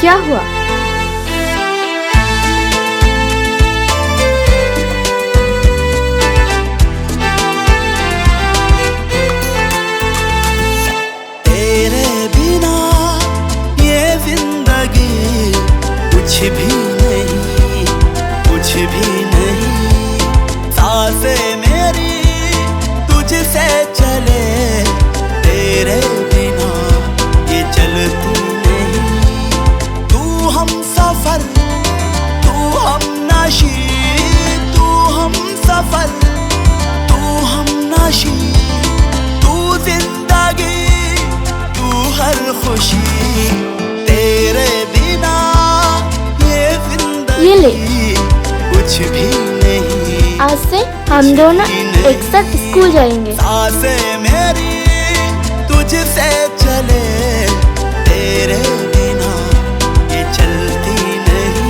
क्या हुआ? तेरे बिना ये जिंदगी कुछ भी नहीं, कुछ भी नहीं। सांसें मेरी तुझसे चले, तेरे बिना ये चलती नहीं। तू हम सफर, तू हम नशी, तू हम सफर, तू हम नशी। तू जिंदगी, तू हर खुशी, तेरे बिना ये जिंदगी कुछ भी नहीं। आज से हम दोनों एक साथ स्कूल जाएंगे। सांसें मेरी तुझसे चले, तेरे बिना ये चलती नहीं।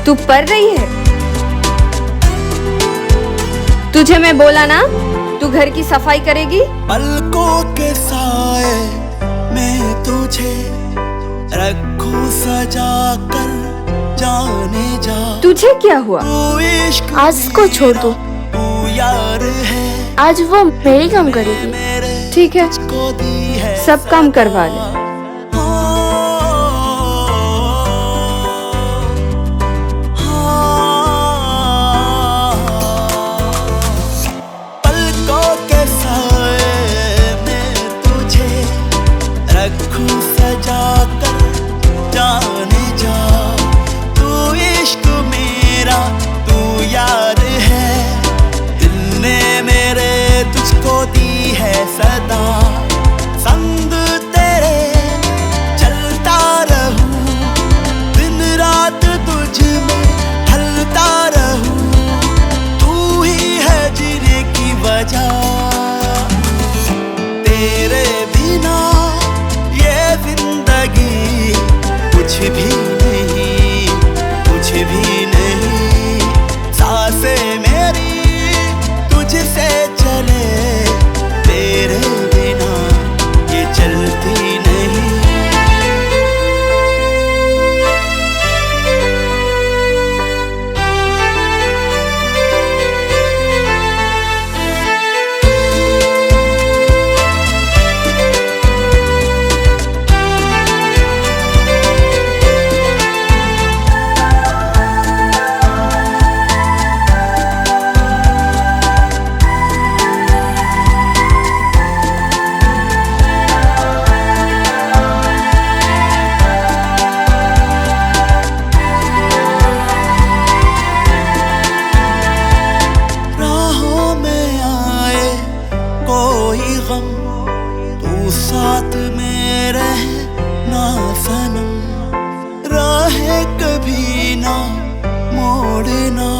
तू पढ़ रही है? तुझे मैं बोला ना तू घर की सफाई करेगी। पलकों के साए मैं तुझे रखूं सजा कर, जाने जा। तुझे क्या हुआ? तू इश्क आज इसको छोड़ दो, तू यार है, आज वो मेरी काम करेगी। ठीक है, को दी है सब काम करवा ले। पलकों के साए में तुझे रखूं सजा कर, जाने जा। तू इश्क मेरा, तू यार है, दिल ने मेरे तुझको दी है सदा। संग तेरे चलता रहूं, दिन रात तुझ में ढलता रहूं। तू ही है जीने की वजह, तेरे बिना ये जिंदगी कुछ भी नहीं, कुछ भी नहीं। सांसें मेरी तुझसे चले, तेरे बिना ये चलती नहीं। राहों में आए कोई गम, तू साथ में रहे ना सनम। राहें कभी ना मोड़ना,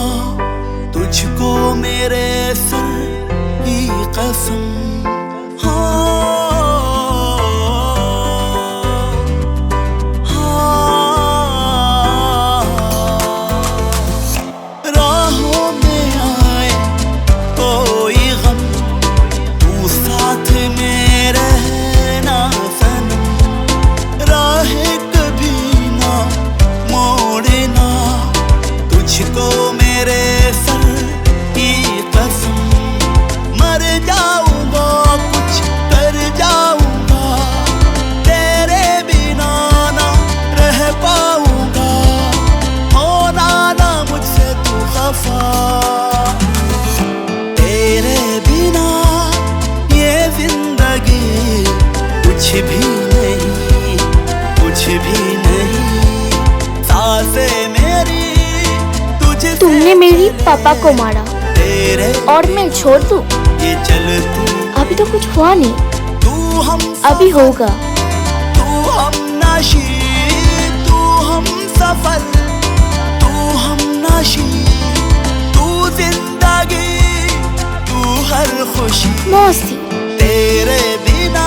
तुझको मेरे सर की कसम। राहों में आए कोई गम, तू साथ में रहना सनम। राहें कभी ना मोड़ना, तुझको मेरे सर की कसम। मर जाऊंगा, कुछ कर जाऊंगा, तेरे बिना ना रह पाऊंगा। होना ना मुझसे तू खफा, तेरे बिना ये जिंदगी कुछ भी नहीं, कुछ भी नहीं। सांसें मेरी तुझसे तुमने मेरी पापा को मारा तेरे और मैं छोड़ दूं? ये चलती। अभी तो कुछ हुआ नहीं, तू हम अभी होगा। तू हम नशी, सफर, तू हमनशी, तू जिंदगी, तू हर खुशी। मौसी, तेरे बिना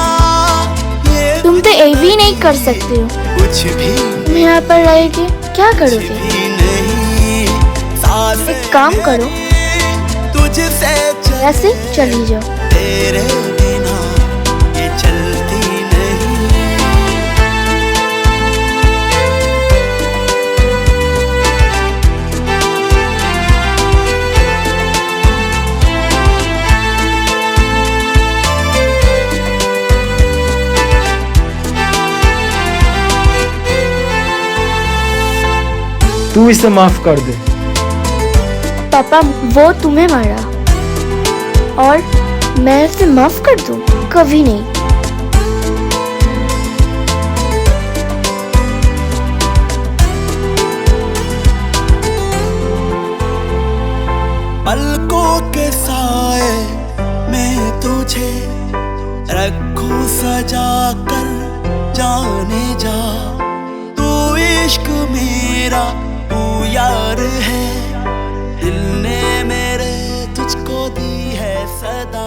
ये तुम तो ये भी नहीं कर सकते हो। कुछ भी तुम यहाँ पर रह के क्या कुछ करोगे? भी नहीं। सांसें एक काम करो, तुझसे ऐसे चली जाओ। तेरे बिना ये चलती नहीं। तू इसे माफ कर दे। पापा वो तुम्हें मारा और मैं उसे माफ कर दूं? कभी नहीं। पलकों के साए मैं तुझे रखूं सजा कर, जाने जा तू इश्क मेरा, तू यार है। दिल ने मेरे तुझको दी है सदा।